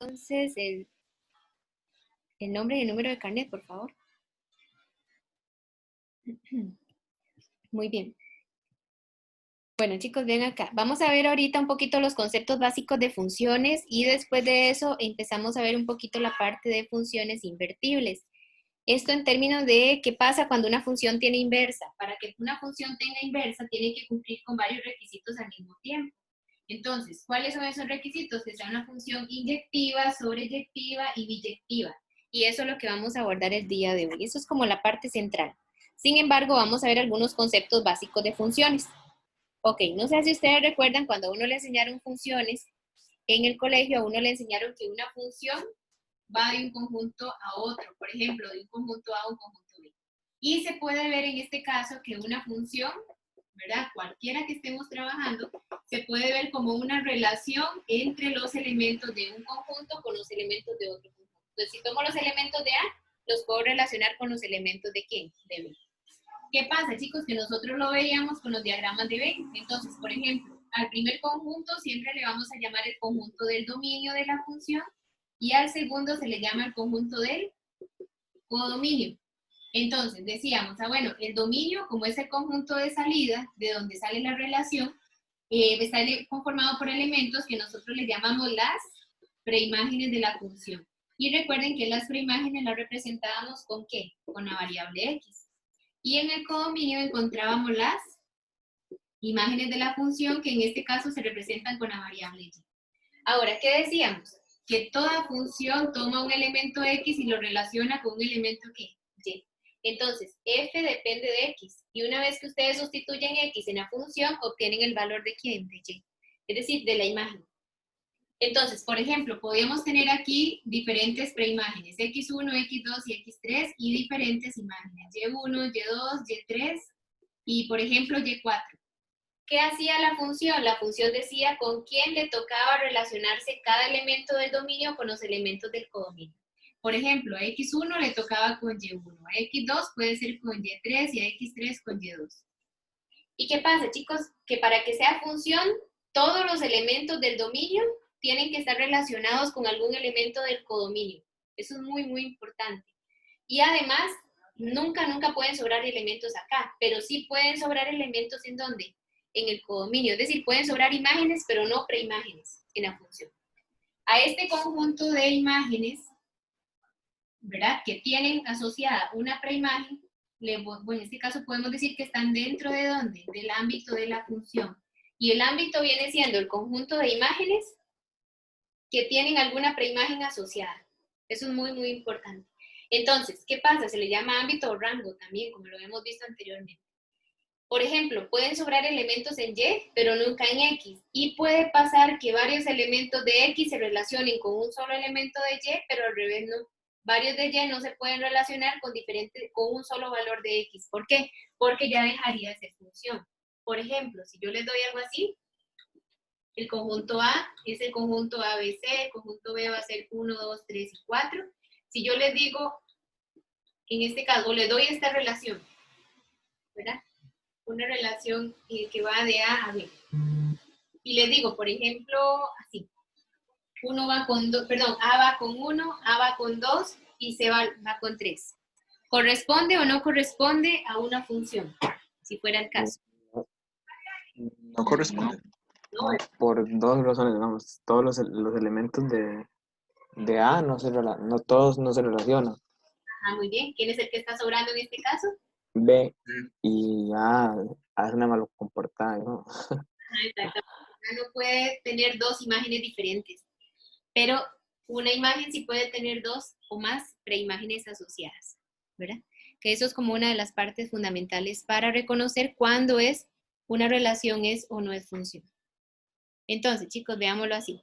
entonces el nombre y el número de carnet, por favor. Muy bien. Bueno, chicos, ven acá. Vamos a ver ahorita un poquito los conceptos básicos de funciones y después de eso empezamos a ver un poquito la parte de funciones invertibles. Esto en términos de qué pasa cuando una función tiene inversa. Para que una función tenga inversa, tiene que cumplir con varios requisitos al mismo tiempo. Entonces, ¿cuáles son esos requisitos? Que sea una función inyectiva, sobreyectiva y biyectiva. Y eso es lo que vamos a abordar el día de hoy. Eso es como la parte central. Sin embargo, vamos a ver algunos conceptos básicos de funciones. Ok, no sé si ustedes recuerdan cuando a uno le enseñaron funciones, en el colegio a uno le enseñaron que una función va de un conjunto a otro, por ejemplo, de un conjunto A a un conjunto B. Y se puede ver en este caso que una función, ¿verdad? Cualquiera que estemos trabajando, se puede ver como una relación entre los elementos de un conjunto con los elementos de otro conjunto. Entonces, si tomo los elementos de A, los puedo relacionar con los elementos de ¿quién? De B. ¿Qué pasa, chicos? Que nosotros lo veíamos con los diagramas de Venn. Entonces, por ejemplo, al primer conjunto siempre le vamos a llamar el conjunto del dominio de la función y al segundo se le llama el conjunto del codominio. Entonces, decíamos, bueno, el dominio, como es el conjunto de salida, de donde sale la relación, está conformado por elementos que nosotros le llamamos las preimágenes de la función. Y recuerden que las preimágenes las representábamos ¿con qué? Con la variable x. Y en el codominio encontrábamos las imágenes de la función, que en este caso se representan con la variable y. Ahora, ¿qué decíamos? Que toda función toma un elemento x y lo relaciona con un elemento ¿qué? Y. Entonces, f depende de x. Y una vez que ustedes sustituyen x en la función, obtienen el valor de ¿quién? De y. Es decir, de la imagen. Entonces, por ejemplo, podríamos tener aquí diferentes preimágenes, x1, x2 y x3, y diferentes imágenes, y1, y2, y3, y por ejemplo, y4. ¿Qué hacía la función? La función decía con quién le tocaba relacionarse cada elemento del dominio con los elementos del codominio. Por ejemplo, a x1 le tocaba con y1, a x2 puede ser con y3 y a x3 con y2. ¿Y qué pasa, chicos? Que para que sea función, todos los elementos del dominio tienen que estar relacionados con algún elemento del codominio. Eso es muy, muy importante. Y además, nunca pueden sobrar elementos acá, pero sí pueden sobrar elementos ¿en dónde? En el codominio. Es decir, pueden sobrar imágenes, pero no preimágenes en la función. A este conjunto de imágenes, ¿verdad? Que tienen asociada una preimagen, bueno, en este caso podemos decir que están dentro de ¿dónde? Del ámbito de la función. Y el ámbito viene siendo el conjunto de imágenes que tienen alguna preimagen asociada. Eso es muy, muy importante. Entonces, ¿qué pasa? Se le llama ámbito o rango también, como lo hemos visto anteriormente. Por ejemplo, pueden sobrar elementos en Y, pero nunca en X. Y puede pasar que varios elementos de X se relacionen con un solo elemento de Y, pero al revés no. Varios de Y no se pueden relacionar con un solo valor de X. ¿Por qué? Porque ya dejaría de ser función. Por ejemplo, si yo les doy algo así, el conjunto A es el conjunto ABC, el conjunto B va a ser 1, 2, 3 y 4. Si yo les digo, en este caso, les doy esta relación, ¿verdad? Una relación que va de A a B. Y les digo, por ejemplo, así. A va con 1, A va con 2 y C va con 3. ¿Corresponde o no corresponde a una función? Si fuera el caso. No corresponde. No, Por dos razones, vamos. Todos los elementos de A no todos no se relacionan. muy bien. ¿Quién es el que está sobrando en este caso? B y A es una malo comportada, ¿no? Exactamente. No puede tener dos imágenes diferentes, pero una imagen sí puede tener dos o más preimágenes asociadas, ¿verdad? Que eso es como una de las partes fundamentales para reconocer cuándo es una relación es o no es función. Entonces, chicos, veámoslo así.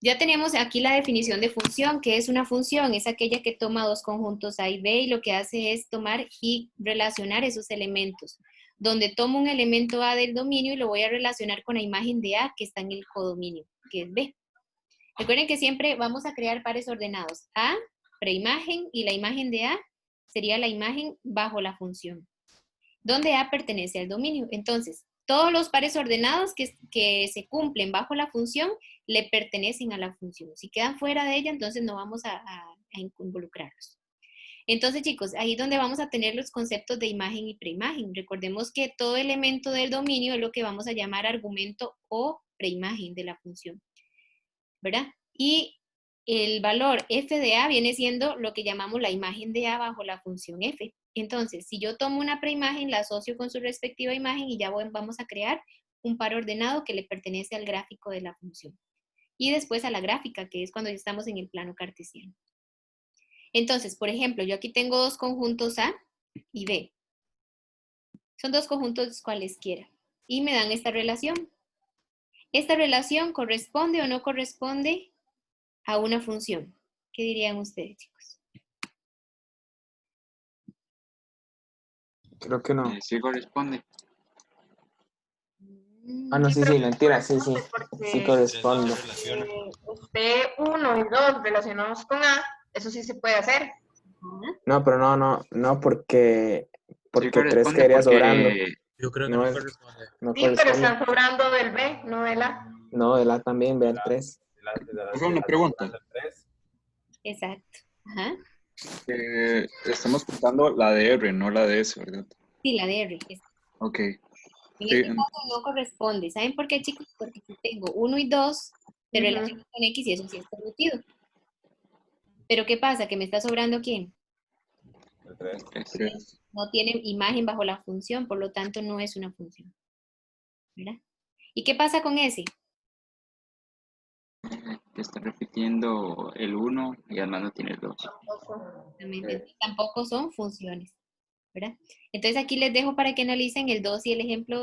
Ya tenemos aquí la definición de función. ¿Qué es una función? Es aquella que toma dos conjuntos A y B y lo que hace es tomar y relacionar esos elementos. Donde tomo un elemento A del dominio y lo voy a relacionar con la imagen de A que está en el codominio, que es B. Recuerden que siempre vamos a crear pares ordenados. A, preimagen, y la imagen de A sería la imagen bajo la función, donde A pertenece al dominio. Entonces, todos los pares ordenados que se cumplen bajo la función le pertenecen a la función. Si quedan fuera de ella, entonces no vamos a involucrarlos. Entonces, chicos, ahí es donde vamos a tener los conceptos de imagen y preimagen. Recordemos que todo elemento del dominio es lo que vamos a llamar argumento o preimagen de la función, ¿verdad? Y el valor f de a viene siendo lo que llamamos la imagen de a bajo la función f. Entonces, si yo tomo una preimagen, la asocio con su respectiva imagen y ya vamos a crear un par ordenado que le pertenece al gráfico de la función. Y después a la gráfica, que es cuando ya estamos en el plano cartesiano. Entonces, por ejemplo, yo aquí tengo dos conjuntos A y B. Son dos conjuntos cualesquiera. Y me dan esta relación. ¿Esta relación corresponde o no corresponde a una función? ¿Qué dirían ustedes, chicos? Creo que no. Sí corresponde. Ah, no, Sí, sí, pero sí, mentira, sí, sí. porque Sí corresponde. usted 1 y 2 relacionados con A, eso sí se puede hacer. No, pero no, porque Sí 3 corresponde quedaría sobrando. porque Yo creo que No, no corresponde. no Sí, pero corresponde. están sobrando del B, no del A. No, el A también, ve el 3. es una pregunta. Exacto. Ajá. Estamos contando la de R, no la de S, ¿verdad? Sí, la de R. Ok. En Sí, este caso no corresponde. ¿Saben por qué, chicos? Porque si tengo 1 y 2 se relacionan con X y eso sí es permitido. Pero ¿qué pasa? ¿Que me está sobrando quién? el 3. No tiene imagen bajo la función, por lo tanto no es una función. ¿Verdad? ¿Y qué pasa con ese? Que está repitiendo el 1 y además no tiene el 2. Entonces, tampoco son funciones. ¿Verdad? Entonces aquí les dejo para que analicen el 2 y el ejemplo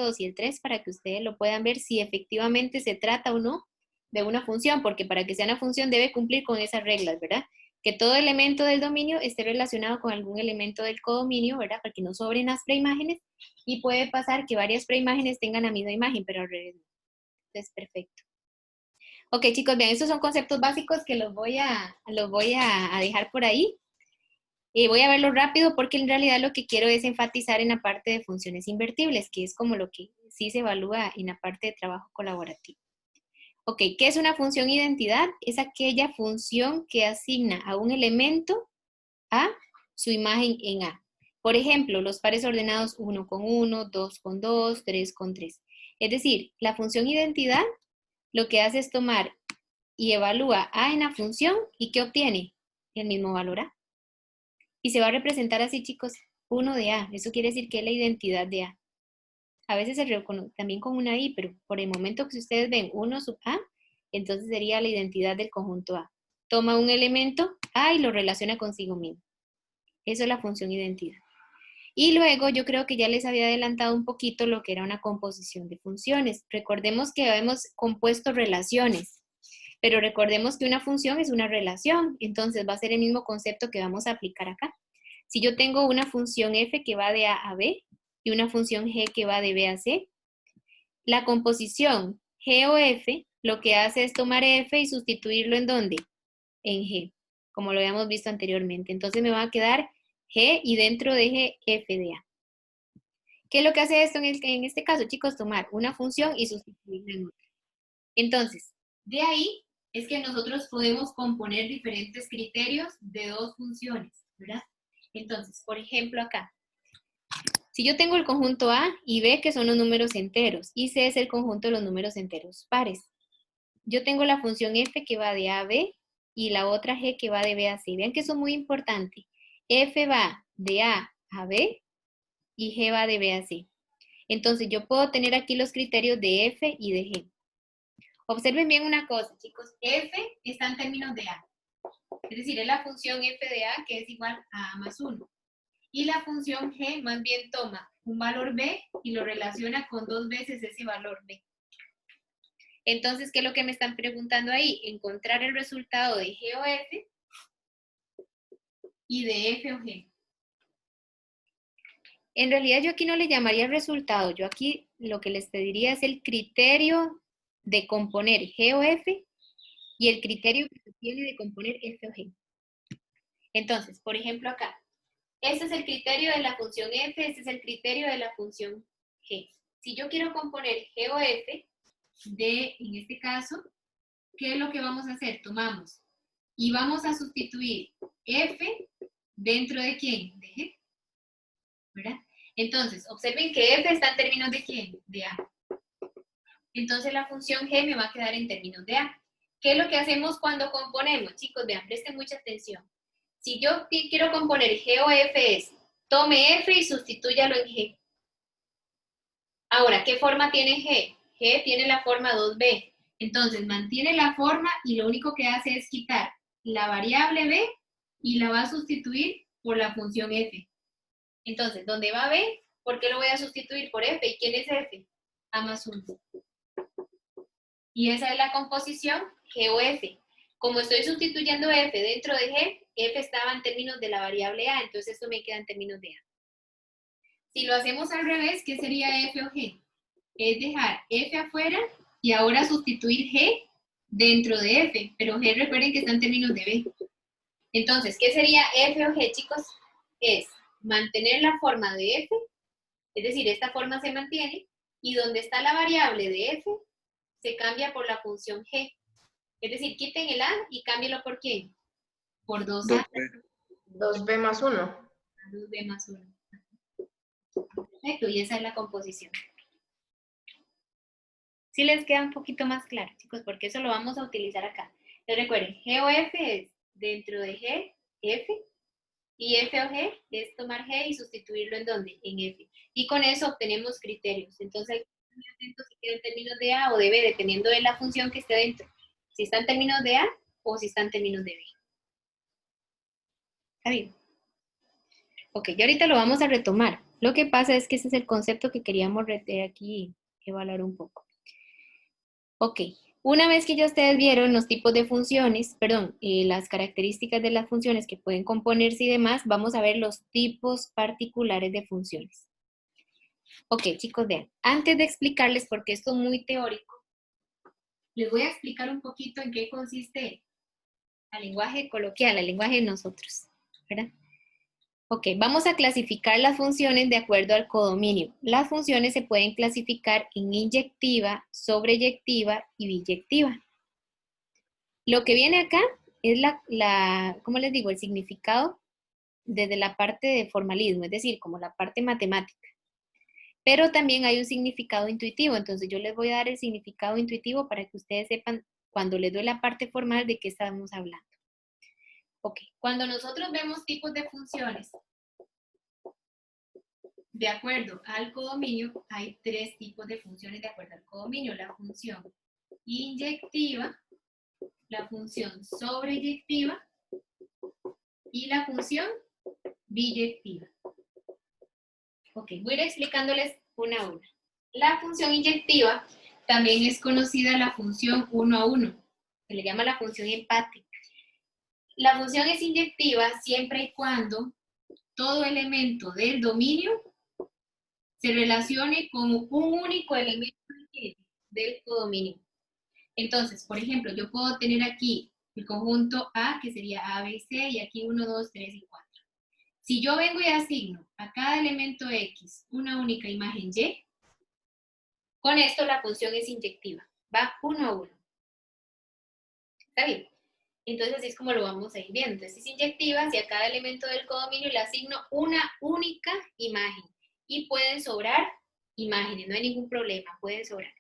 2 y el 3 para que ustedes lo puedan ver si efectivamente se trata o no de una función, porque para que sea una función debe cumplir con esas reglas, ¿verdad? Que todo elemento del dominio esté relacionado con algún elemento del codominio, ¿verdad? Para que no sobren las preimágenes y puede pasar que varias preimágenes tengan la misma imagen, pero al revés no. Entonces, perfecto. Ok, chicos, bien, estos son conceptos básicos que los voy a dejar por ahí. Voy a verlo rápido porque en realidad lo que quiero es enfatizar en la parte de funciones invertibles, que es como lo que sí se evalúa en la parte de trabajo colaborativo. Ok, ¿qué es una función identidad? Es aquella función que asigna a un elemento a su imagen en A. Por ejemplo, los pares ordenados 1 con 1, 2 con 2, 3 con 3. Es decir, la función identidad lo que hace es tomar y evalúa A en la función y ¿qué obtiene? El mismo valor A. Y se va a representar así, chicos, 1 de A. Eso quiere decir que es la identidad de A. A veces se reconoce también con una I, pero por el momento que ustedes ven 1 sub A, entonces sería la identidad del conjunto A. Toma un elemento A y lo relaciona consigo mismo. Eso es la función identidad. Y luego yo creo que ya les había adelantado un poquito lo que era una composición de funciones. Recordemos que hemos compuesto relaciones, pero recordemos que una función es una relación, entonces va a ser el mismo concepto que vamos a aplicar acá. Si yo tengo una función f que va de A a B y una función g que va de B a C, la composición g o f lo que hace es tomar f y sustituirlo ¿en dónde? En g, como lo habíamos visto anteriormente. Entonces me va a quedar g y dentro de g f de A. ¿Qué es lo que hace esto en este caso, chicos? Tomar una función y sustituirla en otra. Entonces, de ahí es que nosotros podemos componer diferentes criterios de dos funciones, ¿verdad? Entonces, por ejemplo, acá, si yo tengo el conjunto A y B, que son los números enteros, y C es el conjunto de los números enteros pares, yo tengo la función f que va de A a B y la otra g que va de B a C. Vean que eso es muy importante. F va de A a B y g va de B a C. Entonces, yo puedo tener aquí los criterios de f y de g. Observen bien una cosa, chicos. F está en términos de A. Es decir, es la función f de A que es igual a A más 1. Y la función g más bien toma un valor b y lo relaciona con 2 veces ese valor b. Entonces, ¿qué es lo que me están preguntando ahí? Encontrar el resultado de g o f y de f o g. En realidad yo aquí no le llamaría resultado. Yo aquí lo que les pediría es el criterio de componer g o f y el criterio que se tiene de componer f o g. Entonces, por ejemplo acá, este es el criterio de la función f, este es el criterio de la función g. Si yo quiero componer G o F de, en este caso, ¿qué es lo que vamos a hacer? Tomamos y vamos a sustituir F dentro de ¿quién? De G, ¿verdad? Entonces, observen que F está en términos de ¿quién? De A. Entonces la función G me va a quedar en términos de A. ¿Qué es lo que hacemos cuando componemos? Chicos, vean, presten mucha atención. Si yo quiero componer G o F es, tome F y sustitúyalo en G. Ahora, ¿qué forma tiene G? G tiene la forma 2b. Entonces, mantiene la forma y lo único que hace es quitar la variable b y la va a sustituir por la función f. Entonces, ¿dónde va b? ¿Por qué lo voy a sustituir por f? ¿Y quién es f? A más 1. Y esa es la composición G o F. Como estoy sustituyendo F dentro de G, F estaba en términos de la variable A, entonces esto me queda en términos de A. Si lo hacemos al revés, ¿qué sería F o G? Es dejar F afuera y ahora sustituir G dentro de F, pero G recuerden que está en términos de B. Entonces, ¿qué sería F o G, chicos? Es mantener la forma de F, es decir, esta forma se mantiene, y donde está la variable de F, se cambia por la función G. Es decir, quiten el A y cámbienlo por ¿quién? Por 2A. 2b más 1. 2B más 1. Perfecto, y esa es la composición. Sí les queda un poquito más claro, chicos, porque eso lo vamos a utilizar acá. Entonces recuerden, G o F es dentro de G, F, y F o G es tomar G y sustituirlo ¿en dónde? En F. Y con eso obtenemos criterios. Entonces hay que estar muy atentos si queda en términos de A o de B, dependiendo de la función que esté dentro. Si está en términos de A o si está en términos de B. ¿Está bien? Ok, y ahorita lo vamos a retomar. Lo que pasa es que ese es el concepto que queríamos aquí evaluar un poco. Ok, una vez que ya ustedes vieron los tipos de funciones, las características de las funciones que pueden componerse y demás, vamos a ver los tipos particulares de funciones. Ok, chicos, vean, antes de explicarles, porque esto es muy teórico, les voy a explicar un poquito en qué consiste el lenguaje coloquial, el lenguaje de nosotros, ¿verdad? Ok, vamos a clasificar las funciones de acuerdo al codominio. Las funciones se pueden clasificar en inyectiva, sobreyectiva y biyectiva. Lo que viene acá es ¿cómo les digo? El significado desde la parte de formalismo, es decir, como la parte matemática. Pero también hay un significado intuitivo, entonces yo les voy a dar el significado intuitivo para que ustedes sepan cuando les doy la parte formal de qué estamos hablando. Ok, cuando nosotros vemos tipos de funciones, de acuerdo al codominio, hay 3 tipos de funciones de acuerdo al codominio. La función inyectiva, la función sobreyectiva y la función biyectiva. Ok, voy a ir explicándoles una a una. La función inyectiva también es conocida la función 1 a 1. Se le llama la función empate. La función es inyectiva siempre y cuando todo elemento del dominio se relacione con un único elemento del codominio. Entonces, por ejemplo, yo puedo tener aquí el conjunto A, que sería A, B y C, y aquí 1, 2, 3 y 4. Si yo vengo y asigno a cada elemento X una única imagen Y, con esto la función es inyectiva. Va 1 a 1. ¿Está bien? Entonces así es como lo vamos a ir viendo. Entonces es inyectiva si a cada elemento del codominio le asigno una única imagen. Y pueden sobrar imágenes, no hay ningún problema, pueden sobrar.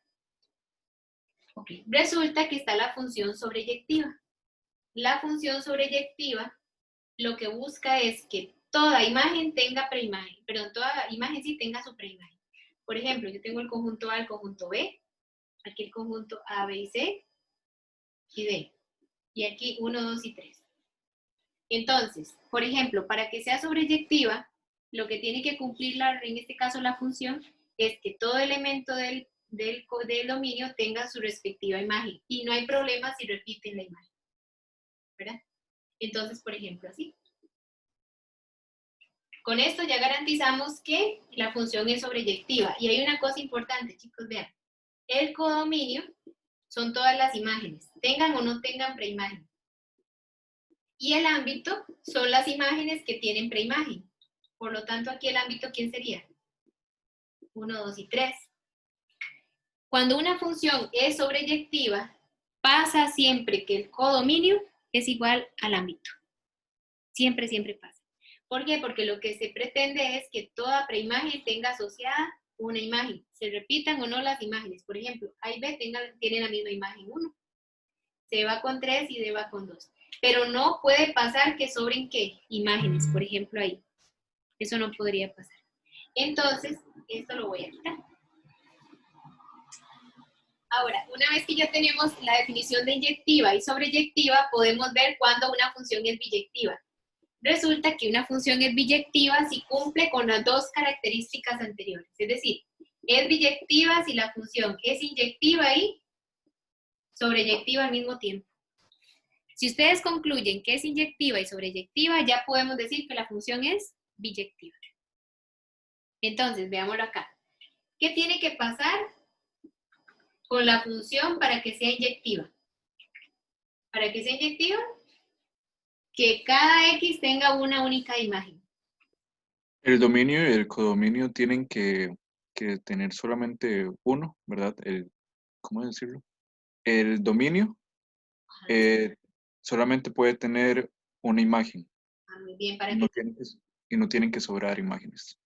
Ok, resulta que está la función sobreyectiva. La función sobreyectiva lo que busca es que toda imagen tenga preimagen, perdón, toda imagen sí tenga su preimagen. Por ejemplo, yo tengo el conjunto A, el conjunto B, aquí el conjunto A, B y C, y D. Y aquí 1, 2 y 3. Entonces, por ejemplo, para que sea sobreyectiva, lo que tiene que cumplir, en este caso la función, es que todo elemento del dominio tenga su respectiva imagen. Y no hay problema si repiten la imagen. ¿Verdad? Entonces, por ejemplo, así. Con esto ya garantizamos que la función es sobreyectiva. Y hay una cosa importante, chicos, vean. El codominio son todas las imágenes, tengan o no tengan preimagen. Y el ámbito son las imágenes que tienen preimagen. Por lo tanto, aquí el ámbito, ¿quién sería? 1, 2 y 3. Cuando una función es sobreyectiva, pasa siempre que el codominio es igual al ámbito. Siempre, siempre pasa. ¿Por qué? Porque lo que se pretende es que toda preimagen tenga asociada una imagen. Se repitan o no las imágenes. Por ejemplo, A y B tienen la misma imagen 1. C va con 3 y D va con 2. Pero no puede pasar que sobren, ¿qué? Imágenes, por ejemplo, ahí. Eso no podría pasar. Entonces, esto lo voy a quitar. Ahora, una vez que ya tenemos la definición de inyectiva y sobreyectiva, podemos ver cuándo una función es biyectiva. Resulta que una función es biyectiva si cumple con las dos características anteriores. Es decir, es biyectiva si la función es inyectiva y sobreyectiva al mismo tiempo. Si ustedes concluyen que es inyectiva y sobreyectiva, ya podemos decir que la función es biyectiva. Entonces, veámoslo acá. ¿Qué tiene que pasar con la función para que sea inyectiva? Para que sea inyectiva, que cada X tenga una única imagen. El dominio y el codominio tienen que tener solamente uno, ¿verdad? ¿Cómo decirlo? El dominio solamente puede tener una imagen. Muy bien, para Y no que... no tienen que sobrar imágenes.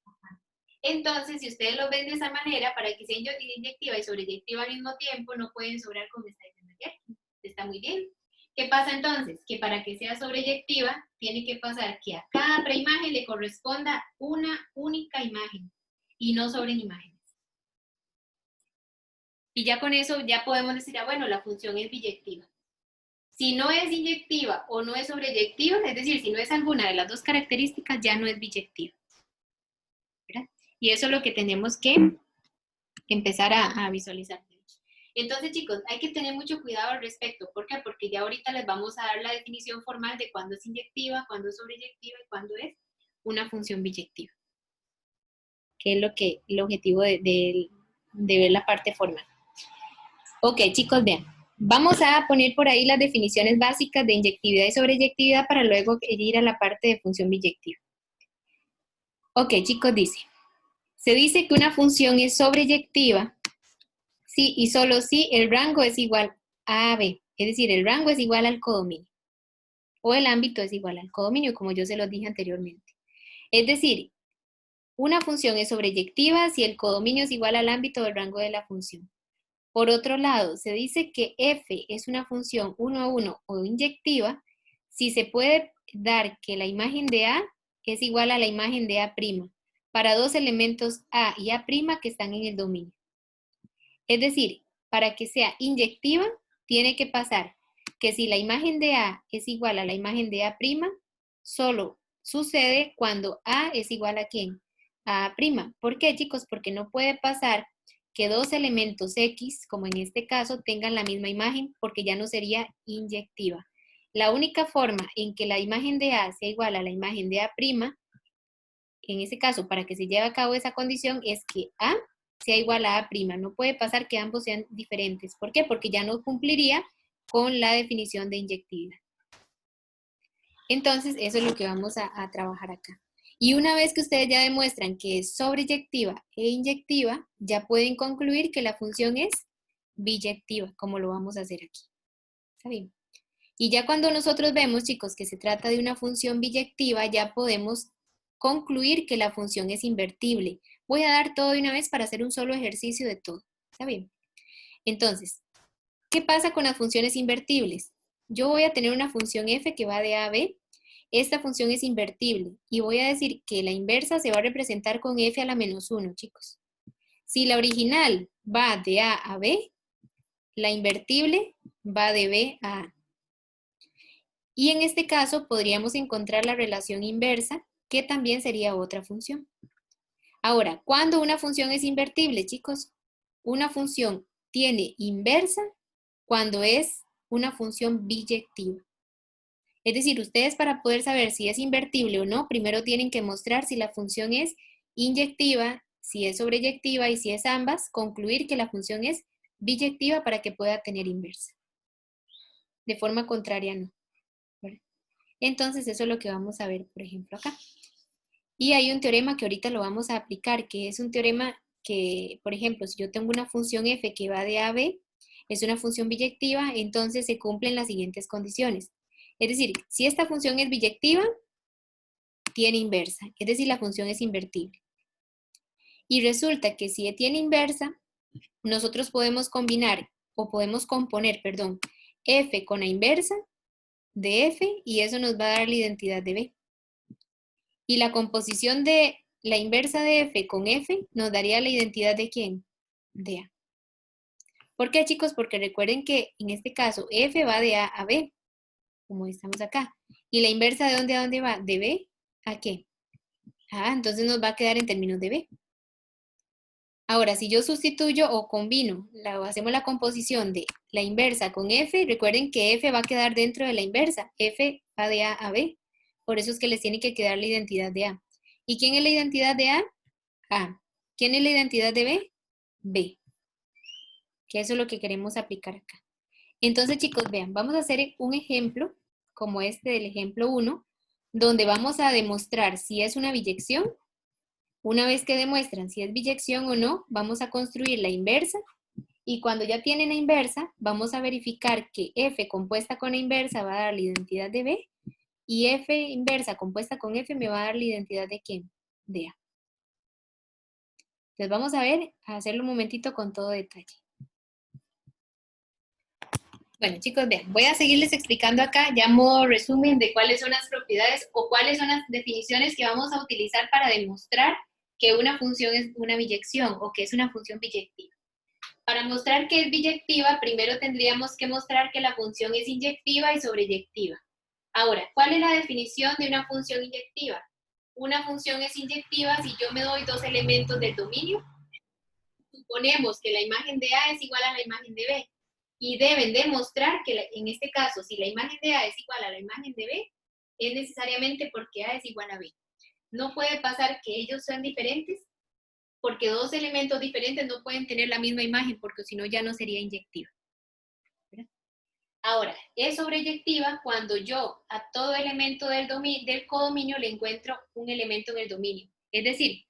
Entonces, si ustedes lo ven de esa manera, para que sea inyectiva y sobreyectiva al mismo tiempo, no pueden sobrar como está diciendo aquí. Está muy bien. ¿Qué pasa entonces? Que para que sea sobreyectiva, tiene que pasar que a cada preimagen le corresponda una única imagen y no sobren imágenes. Y ya con eso ya podemos decir, bueno, la función es biyectiva. Si no es inyectiva o no es sobreyectiva, es decir, si no es alguna de las dos características, ya no es biyectiva. ¿Verdad? Y eso es lo que tenemos que empezar a visualizar. Entonces, chicos, hay que tener mucho cuidado al respecto. ¿Por qué? Porque ya ahorita les vamos a dar la definición formal de cuándo es inyectiva, cuándo es sobreyectiva y cuándo es una función biyectiva. Que es el objetivo de ver la parte formal. Ok, chicos, vean. Vamos a poner por ahí las definiciones básicas de inyectividad y sobreyectividad para luego ir a la parte de función biyectiva. Ok, chicos, se dice que una función es sobreyectiva si y solo si el rango es igual a B. Es decir, el rango es igual al codominio. O el ámbito es igual al codominio, como yo se los dije anteriormente. Es decir, una función es sobreyectiva si el codominio es igual al ámbito del rango de la función. Por otro lado, se dice que f es una función 1 a 1 o inyectiva si se puede dar que la imagen de A es igual a la imagen de A' para dos elementos A y A' que están en el dominio. Es decir, para que sea inyectiva, tiene que pasar que si la imagen de A es igual a la imagen de A', solo sucede cuando A es igual a ¿quién? A A'. ¿Por qué, chicos? Porque no puede pasar que dos elementos X, como en este caso, tengan la misma imagen, porque ya no sería inyectiva. La única forma en que la imagen de A sea igual a la imagen de A', en este caso, para que se lleve a cabo esa condición, es que A sea igual a A'. No puede pasar que ambos sean diferentes. ¿Por qué? Porque ya no cumpliría con la definición de inyectividad. Entonces, eso es lo que vamos a trabajar acá. Y una vez que ustedes ya demuestran que es sobreyectiva e inyectiva, ya pueden concluir que la función es biyectiva, como lo vamos a hacer aquí. ¿Está bien? Y ya cuando nosotros vemos, chicos, que se trata de una función biyectiva, ya podemos concluir que la función es invertible. Voy a dar todo de una vez para hacer un solo ejercicio de todo. ¿Está bien? Entonces, ¿qué pasa con las funciones invertibles? Yo voy a tener una función f que va de a a b. Esta función es invertible y voy a decir que la inversa se va a representar con f a la menos 1, chicos. Si la original va de a a b, la invertible va de b a a. Y en este caso podríamos encontrar la relación inversa, que también sería otra función. Ahora, ¿cuándo una función es invertible, chicos? Una función tiene inversa cuando es una función biyectiva. Es decir, ustedes para poder saber si es invertible o no, primero tienen que mostrar si la función es inyectiva, si es sobreyectiva y si es ambas, concluir que la función es biyectiva para que pueda tener inversa. De forma contraria, no. Entonces, eso es lo que vamos a ver, por ejemplo, acá. Y hay un teorema que ahorita lo vamos a aplicar, que es un teorema que, por ejemplo, si yo tengo una función f que va de a a b, es una función biyectiva, entonces se cumplen las siguientes condiciones. Es decir, si esta función es biyectiva, tiene inversa, es decir, la función es invertible. Y resulta que si tiene inversa, nosotros podemos combinar, o podemos componer, perdón, f con la inversa de f, y eso nos va a dar la identidad de b. Y la composición de la inversa de f con f nos daría la identidad de ¿quién? De a. ¿Por qué, chicos? Porque recuerden que en este caso f va de a a b, como estamos acá. ¿Y la inversa de dónde a dónde va? ¿De b a qué? Entonces nos va a quedar en términos de b. Ahora, si yo sustituyo o combino, hacemos la composición de la inversa con f, recuerden que f va a quedar dentro de la inversa. F va de a a b. Por eso es que les tiene que quedar la identidad de a. ¿Y quién es la identidad de a? A. ¿Quién es la identidad de b? B. Que eso es lo que queremos aplicar acá. Entonces, chicos, vean, vamos a hacer un ejemplo, como este del ejemplo 1, donde vamos a demostrar si es una biyección. Una vez que demuestran si es biyección o no, vamos a construir la inversa, y cuando ya tienen la inversa, vamos a verificar que f compuesta con la inversa va a dar la identidad de b, y f inversa compuesta con f me va a dar la identidad de ¿quién? De a. Entonces vamos a ver, a hacerlo un momentito con todo detalle. Bueno, chicos, vean, voy a seguirles explicando acá, ya modo resumen de cuáles son las propiedades o cuáles son las definiciones que vamos a utilizar para demostrar que una función es una biyección o que es una función biyectiva. Para mostrar que es biyectiva, primero tendríamos que mostrar que la función es inyectiva y sobreyectiva. Ahora, ¿cuál es la definición de una función inyectiva? Una función es inyectiva si yo me doy dos elementos del dominio. Suponemos que la imagen de A es igual a la imagen de B. Y deben demostrar que en este caso, si la imagen de A es igual a la imagen de B, es necesariamente porque A es igual a B. No puede pasar que ellos sean diferentes, porque dos elementos diferentes no pueden tener la misma imagen, porque si no ya no sería inyectiva. Ahora, es sobreyectiva cuando yo a todo elemento del codominio le encuentro un elemento en el dominio. Es decir,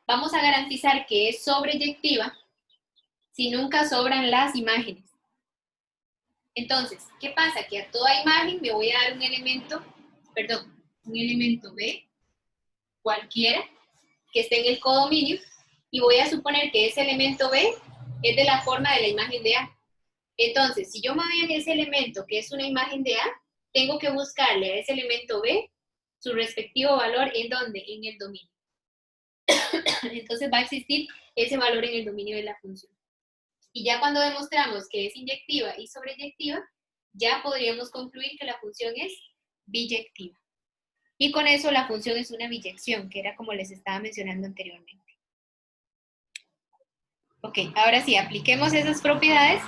vamos a garantizar que es sobreyectiva si nunca sobran las imágenes. Entonces, ¿qué pasa? Que a toda imagen me voy a dar un elemento B, cualquiera, que esté en el codominio, y voy a suponer que ese elemento B es de la forma de la imagen de A. Entonces, si yo me doy en ese elemento que es una imagen de A, tengo que buscarle a ese elemento B su respectivo valor, ¿en dónde? En el dominio. Entonces va a existir ese valor en el dominio de la función. Y ya cuando demostramos que es inyectiva y sobreyectiva, ya podríamos concluir que la función es biyectiva. Y con eso la función es una biyección, que era como les estaba mencionando anteriormente. Ok, ahora sí, apliquemos esas propiedades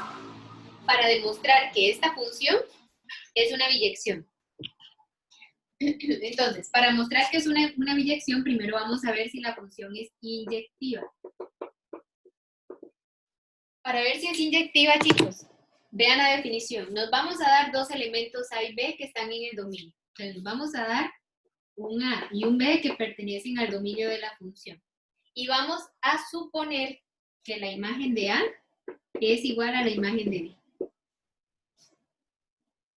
para demostrar que esta función es una biyección. Entonces, para mostrar que es una biyección, primero vamos a ver si la función es inyectiva. Para ver si es inyectiva, chicos, vean la definición. Nos vamos a dar dos elementos A y B que están en el dominio. Entonces, nos vamos a dar un A y un B que pertenecen al dominio de la función. Y vamos a suponer que la imagen de A es igual a la imagen de B.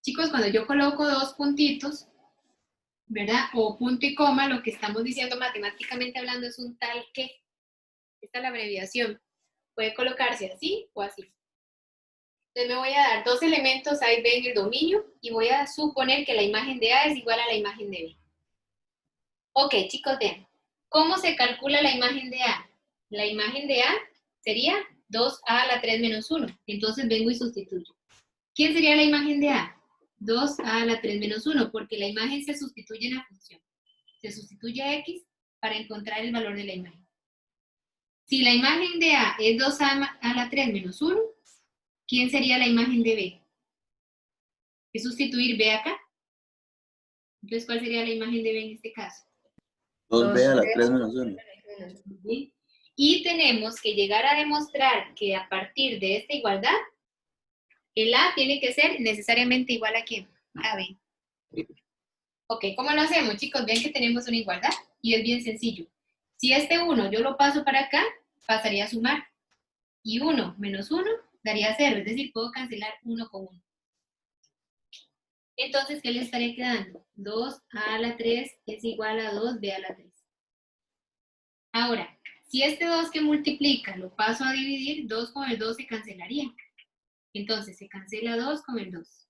Chicos, cuando yo coloco dos puntitos, ¿verdad? O punto y coma, lo que estamos diciendo matemáticamente hablando es un tal que. Esta es la abreviación. Puede colocarse así o así. Entonces me voy a dar dos elementos A y B en el dominio y voy a suponer que la imagen de A es igual a la imagen de B. Ok, chicos, vean. ¿Cómo se calcula la imagen de A? La imagen de A sería 2A a la 3 menos 1. Entonces vengo y sustituyo. ¿Quién sería la imagen de A? 2A a la 3 menos 1, porque la imagen se sustituye en la función. Se sustituye a X para encontrar el valor de la imagen. Si la imagen de A es 2A a la 3 menos 1, ¿quién sería la imagen de B? Es sustituir B acá. Entonces, ¿cuál sería la imagen de B en este caso? 2B a la 3 menos 1. ¿Sí? Y tenemos que llegar a demostrar que a partir de esta igualdad, el A tiene que ser necesariamente igual a ¿quién? A B. Ok, ¿cómo lo hacemos, chicos? Ven que tenemos una igualdad y es bien sencillo. Si este 1 yo lo paso para acá, pasaría a sumar. Y 1 menos 1 daría 0, es decir, puedo cancelar 1 con 1. Entonces, ¿qué le estaría quedando? 2a a la 3 es igual a 2b a la 3. Ahora, si este 2 que multiplica lo paso a dividir, 2 con el 2 se cancelaría. Entonces, se cancela 2 con el 2.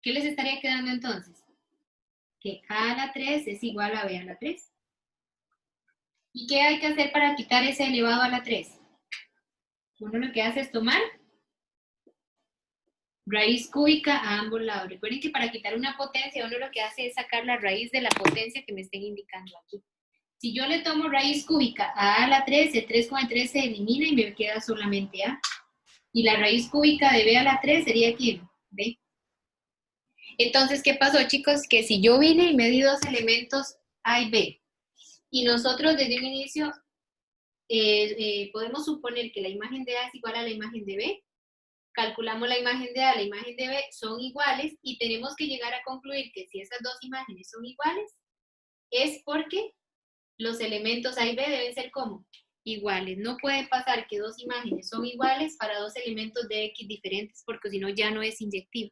¿Qué les estaría quedando entonces? Que a a la 3 es igual a b a la 3. ¿Y qué hay que hacer para quitar ese elevado a la 3? Uno lo que hace es tomar raíz cúbica a ambos lados. Recuerden que para quitar una potencia, uno lo que hace es sacar la raíz de la potencia que me estén indicando aquí. Si yo le tomo raíz cúbica a la 3, el 3 con el 3 se elimina y me queda solamente a. Y la raíz cúbica de b a la 3 sería ¿quién? B. Entonces, ¿qué pasó, chicos? Que si yo vine y me di dos elementos a y b, y nosotros desde un inicio podemos suponer que la imagen de a es igual a la imagen de b, calculamos la imagen de a, la imagen de b son iguales, y tenemos que llegar a concluir que si esas dos imágenes son iguales, es porque los elementos a y b deben ser ¿cómo? Iguales. No puede pasar que dos imágenes son iguales para dos elementos de x diferentes, porque si no ya no es inyectiva.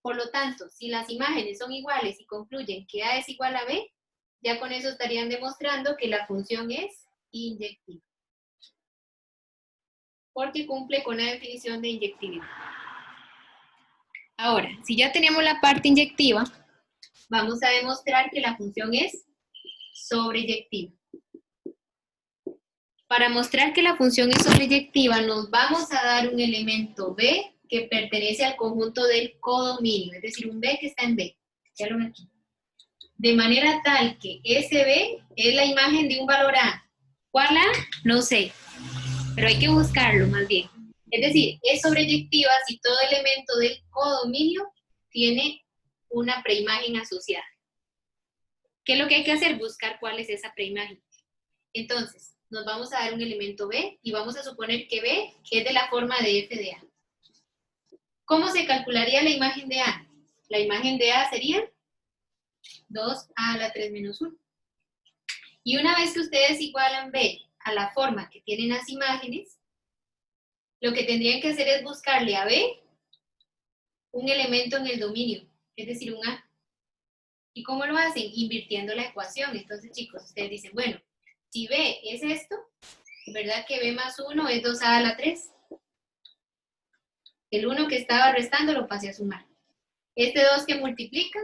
Por lo tanto, si las imágenes son iguales y concluyen que a es igual a b, ya con eso estarían demostrando que la función es inyectiva, porque cumple con la definición de inyectividad. Ahora, si ya tenemos la parte inyectiva, vamos a demostrar que la función es sobreyectiva. Para mostrar que la función es sobreyectiva, nos vamos a dar un elemento b que pertenece al conjunto del codominio, es decir, un b que está en b. Ya lo ven aquí. De manera tal que ese b es la imagen de un valor a. ¿Cuál a? No sé, pero hay que buscarlo más bien. Es decir, es sobreyectiva si todo elemento del codominio tiene una preimagen asociada. ¿Qué es lo que hay que hacer? Buscar cuál es esa preimagen. Entonces, nos vamos a dar un elemento b y vamos a suponer que b es de la forma de f de a. ¿Cómo se calcularía la imagen de a? La imagen de a sería 2a a la 3 menos 1. Y una vez que ustedes igualan b a la forma que tienen las imágenes, lo que tendrían que hacer es buscarle a b un elemento en el dominio, es decir, un a. ¿Y cómo lo hacen? Invirtiendo la ecuación. Entonces, chicos, ustedes dicen, bueno, si b es esto, ¿verdad que b más 1 es 2a a la 3? El 1 que estaba restando lo pasé a sumar. Este 2 que multiplica,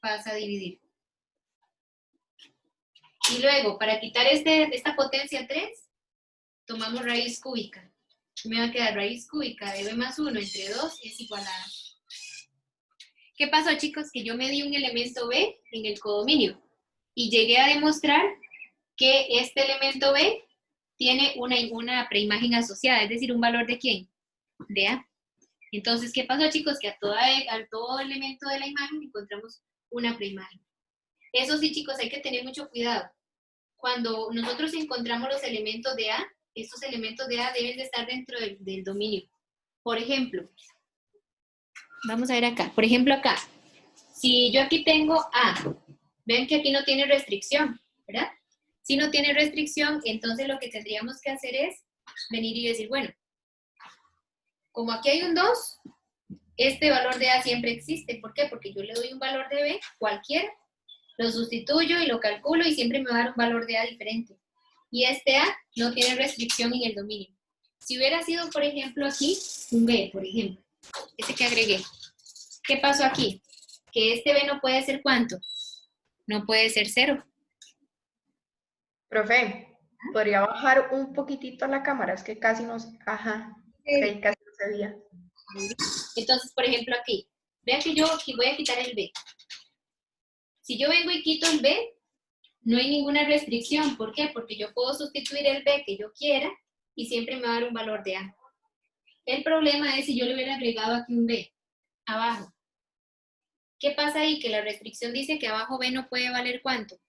pasa a dividir. Y luego, para quitar esta potencia 3, tomamos raíz cúbica. Me va a quedar raíz cúbica de b más 1 entre 2 es igual a a. ¿Qué pasó, chicos? Que yo me di un elemento b en el codominio y llegué a demostrar que este elemento b tiene una preimagen asociada, es decir, un valor ¿de quién? De a. Entonces, ¿qué pasó, chicos? Que a todo elemento de la imagen encontramos una preimagen. Eso sí, chicos, hay que tener mucho cuidado. Cuando nosotros encontramos los elementos de a, estos elementos de a deben de estar dentro del dominio. Por ejemplo, vamos a ver acá. Por ejemplo, acá. Si yo aquí tengo a, ven que aquí no tiene restricción, ¿verdad? Si no tiene restricción, entonces lo que tendríamos que hacer es venir y decir, bueno, como aquí hay un 2, este valor de a siempre existe. ¿Por qué? Porque yo le doy un valor de b, cualquiera, lo sustituyo y lo calculo y siempre me va a dar un valor de a diferente. Y este a no tiene restricción en el dominio. Si hubiera sido, por ejemplo, aquí, un b, por ejemplo, este que agregué. ¿Qué pasó aquí? Que este b no puede ser ¿cuánto? No puede ser 0. Profe, ¿podría bajar un poquitito la cámara? Es que casi nos... Ajá, sí, casi no se veía. Entonces, por ejemplo, aquí. Vean que yo aquí voy a quitar el b. Si yo vengo y quito el b, no hay ninguna restricción. ¿Por qué? Porque yo puedo sustituir el b que yo quiera y siempre me va a dar un valor de a. El problema es si yo le hubiera agregado aquí un b abajo. ¿Qué pasa ahí? Que la restricción dice que abajo b no puede valer ¿cuánto?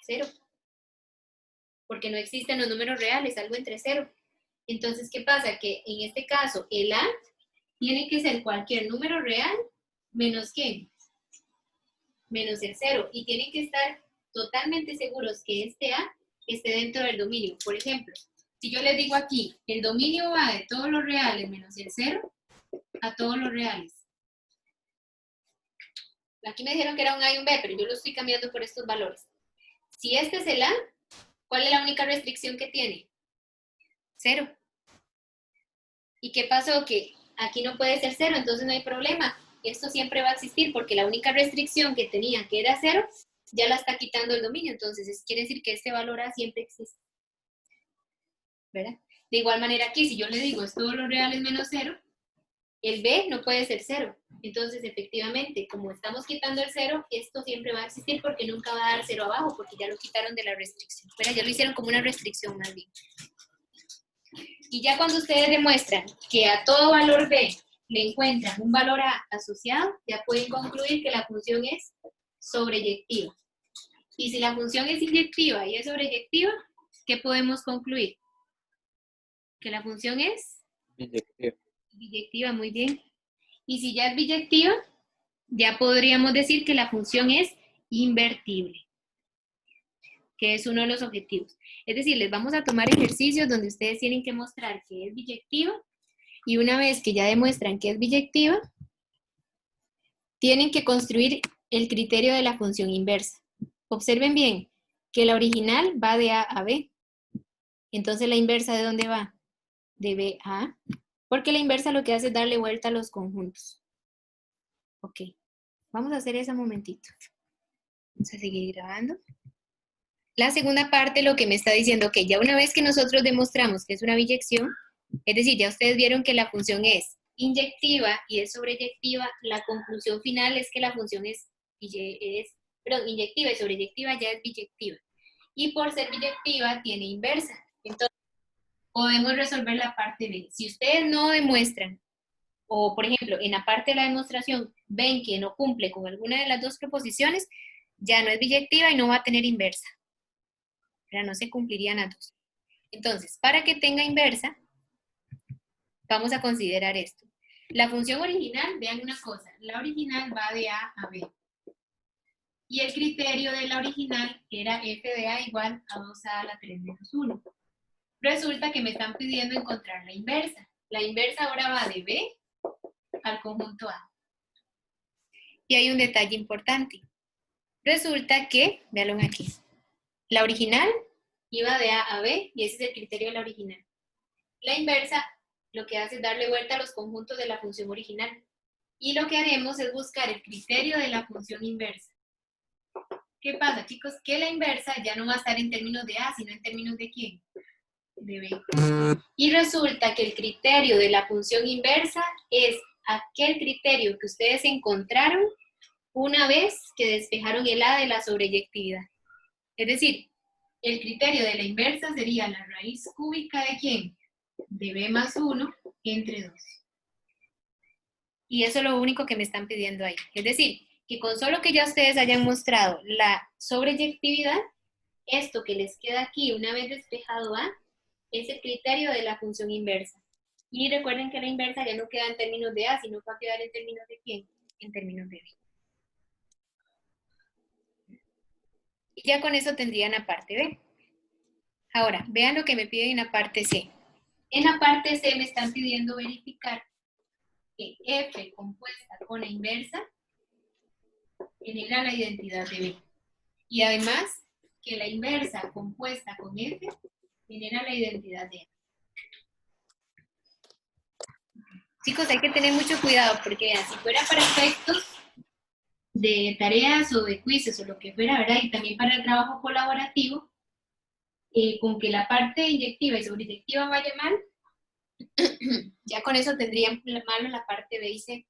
0. Porque no existen los números reales, algo entre 0. Entonces, ¿qué pasa? Que en este caso el a tiene que ser cualquier número real menos ¿qué? Menos el 0. Y tienen que estar totalmente seguros que este A esté dentro del dominio. Por ejemplo, si yo les digo aquí, el dominio va de todos los reales menos el 0 a todos los reales. Aquí me dijeron que era un A y un B, pero yo lo estoy cambiando por estos valores. Si este es el A, ¿cuál es la única restricción que tiene? 0. ¿Y qué pasó? Que aquí no puede ser 0, entonces no hay problema. Esto siempre va a existir porque la única restricción que tenía, que era 0, ya la está quitando el dominio. Entonces, quiere decir que este valor A siempre existe. ¿Verdad? De igual manera aquí, si yo le digo es todos los reales menos 0, el B no puede ser 0. Entonces, efectivamente, como estamos quitando el 0, esto siempre va a existir porque nunca va a dar 0 abajo, porque ya lo quitaron de la restricción. ¿Verdad? Ya lo hicieron como una restricción más bien. Y ya cuando ustedes demuestran que a todo valor B le encuentran un valor A asociado, ya pueden concluir que la función es sobreyectiva. Y si la función es inyectiva y es sobreyectiva, ¿qué podemos concluir? Que la función es biyectiva, muy bien. Y si ya es biyectiva, ya podríamos decir que la función es invertible, que es uno de los objetivos. Es decir, les vamos a tomar ejercicios donde ustedes tienen que mostrar que es biyectiva, y una vez que ya demuestran que es biyectiva, tienen que construir el criterio de la función inversa. Observen bien que la original va de A a B. Entonces, ¿la inversa de dónde va? De B a A. Porque la inversa lo que hace es darle vuelta a los conjuntos. Ok. Vamos a hacer eso un momentito. Vamos a seguir grabando. La segunda parte lo que me está diciendo, que ya una vez que nosotros demostramos que es una biyección, es decir, ya ustedes vieron que la función es inyectiva y es sobreyectiva, la conclusión final es que la función es inyectiva y sobreyectiva ya es biyectiva. Y por ser biyectiva tiene inversa. Entonces, podemos resolver la parte B. Si ustedes no demuestran, o por ejemplo, en la parte de la demostración ven que no cumple con alguna de las dos proposiciones, ya no es biyectiva y no va a tener inversa. Pero no se cumplirían las dos. Entonces, para que tenga inversa, vamos a considerar esto. La función original, vean una cosa, la original va de A a B. Y el criterio de la original era f de A igual a 2A a la 3 menos 1. Resulta que me están pidiendo encontrar la inversa. La inversa ahora va de B al conjunto A. Y hay un detalle importante. Resulta que, véanlo aquí, la original iba de A a B y ese es el criterio de la original. La inversa lo que hace es darle vuelta a los conjuntos de la función original. Y lo que haremos es buscar el criterio de la función inversa. ¿Qué pasa, chicos? Que la inversa ya no va a estar en términos de A, sino en términos de ¿quién? De B. Y resulta que el criterio de la función inversa es aquel criterio que ustedes encontraron una vez que despejaron el A de la sobreyectividad. Es decir, el criterio de la inversa sería la raíz cúbica de ¿quién? De B más 1 entre 2. Y eso es lo único que me están pidiendo ahí. Es decir, que con solo que ya ustedes hayan mostrado la sobreyectividad, esto que les queda aquí una vez despejado A, es el criterio de la función inversa. Y recuerden que la inversa ya no queda en términos de A, sino que va a quedar en términos de ¿quién? En términos de B. Y ya con eso tendrían la parte B. Ahora, vean lo que me piden en la parte C. En la parte C me están pidiendo verificar que F compuesta con la inversa genera la identidad de B. Y además, que la inversa compuesta con F genera la identidad de A. Chicos, hay que tener mucho cuidado porque vean, si fuera para efectos de tareas o de quizzes o lo que fuera, ¿verdad? Y también para el trabajo colaborativo, con que la parte inyectiva y sobreyectiva vaya mal, ya con eso tendrían malo la parte B y C,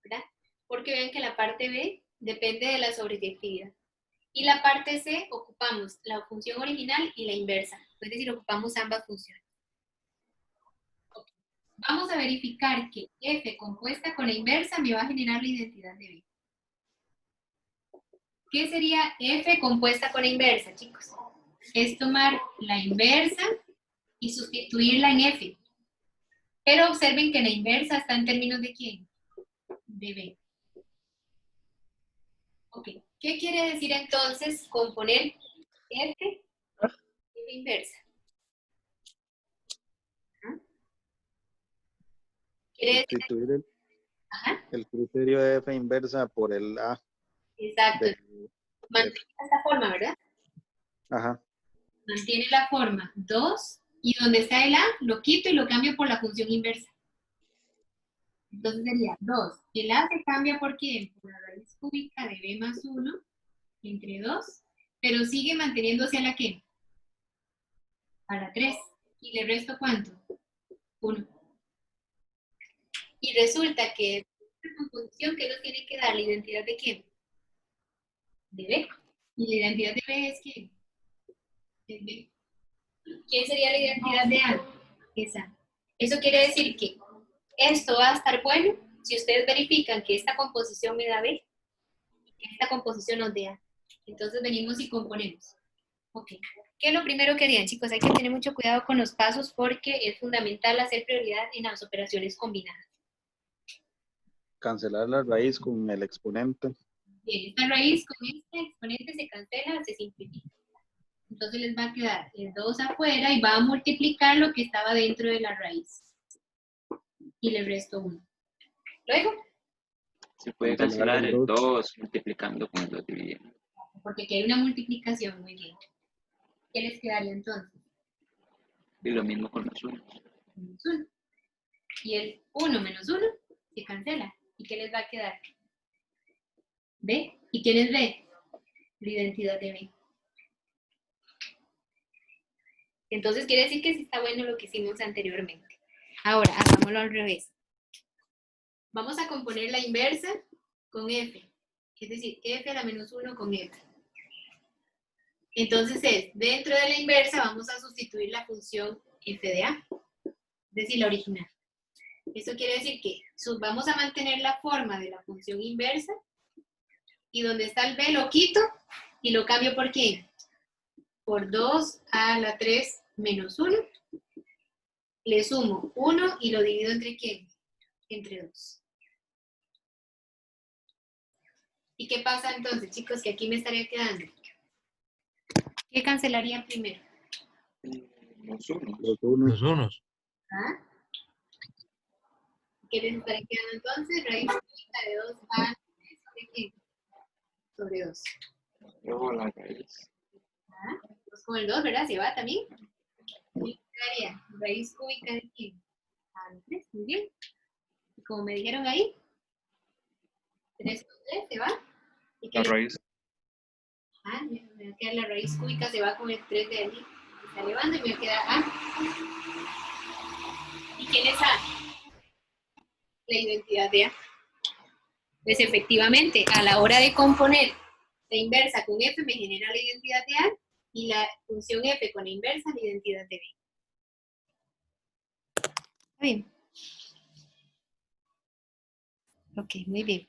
¿verdad? Porque ven que la parte B depende de la sobreyectividad. Y la parte C ocupamos la función original y la inversa, es decir, ocupamos ambas funciones. Vamos a verificar que F compuesta con la inversa me va a generar la identidad de B. ¿Qué sería F compuesta con la inversa, chicos? Es tomar la inversa y sustituirla en F. Pero observen que la inversa está en términos de ¿quién? De B. Ok, ¿qué quiere decir entonces componer F inversa? ¿Ah? Quiere decir, Sustituir ajá, el criterio de F inversa por el A. exacto, de mantiene esta forma, ¿verdad? Ajá. Mantiene la forma 2 y donde está el A lo quito y lo cambio por la función inversa. Entonces sería 2. El A se cambia por ¿qué? Por la raíz cúbica de B más 1 entre 2, pero sigue manteniéndose a la ¿qué? A la 3. ¿Y le resto cuánto? 1. Y resulta que esta composición que nos tiene que dar la identidad de quién? De B. Y la identidad de B es ¿quién? Es B. ¿Quién sería la identidad de A? Esa. Eso quiere decir que esto va a estar bueno si ustedes verifican que esta composición me da B y que esta composición nos dé A. Entonces venimos y componemos. Ok. ¿Qué es lo primero que harían, chicos? Hay que tener mucho cuidado con los pasos porque es fundamental hacer prioridad en las operaciones combinadas. Cancelar la raíz con el exponente. Bien, esta raíz con este exponente se cancela, se simplifica. Entonces les va a quedar el 2 afuera y va a multiplicar lo que estaba dentro de la raíz. Y le resto 1. Luego, Se puede Cancelar cancelar el el 2. 2 multiplicando con el 2 dividiendo. porque aquí hay una multiplicación, muy bien. ¿Qué les quedaría entonces? Y lo mismo con los 1. Menos 1. Y el 1 menos 1 se cancela. ¿Y qué les va a quedar? ¿B? ¿Y quién es B? La identidad de B. Entonces quiere decir que sí está bueno lo que hicimos anteriormente. Ahora, hagámoslo al revés. Vamos a componer la inversa con F. Es decir, F a la menos 1 con F. Entonces dentro de la inversa vamos a sustituir la función F de A. Es decir, la original. Esto quiere decir que vamos a mantener la forma de la función inversa y donde está el B lo quito y lo cambio por ¿qué? Por 2 a la 3 menos 1. Le sumo 1 y lo divido entre ¿qué? Entre 2. ¿Y qué pasa entonces, chicos? Que aquí me estaría quedando. ¿Qué cancelaría primero? Los 1. Los unos. Los unos. ¿Ah? ¿Qué les estaría quedando entonces? Raíz cúbica de 2 a sobre ¿qué? Sobre 2. Luego la raíz. ¿Ah? 2 con el 2, ¿verdad? ¿Se va también? ¿Qué quedaría? Raíz cúbica de ¿qué? A 3, muy bien. Y como me dijeron ahí, 3 con 3 se va. ¿Y qué La le raíz. ah, me va a quedar la raíz cúbica, se va con el 3 de allí. Se está elevando y me queda A. ¿Y quién es A? La identidad de A. Pues efectivamente, a la hora de componer la inversa con F me genera la identidad de A y la función F con la inversa la identidad de B. ¿Está bien? Ok, muy bien.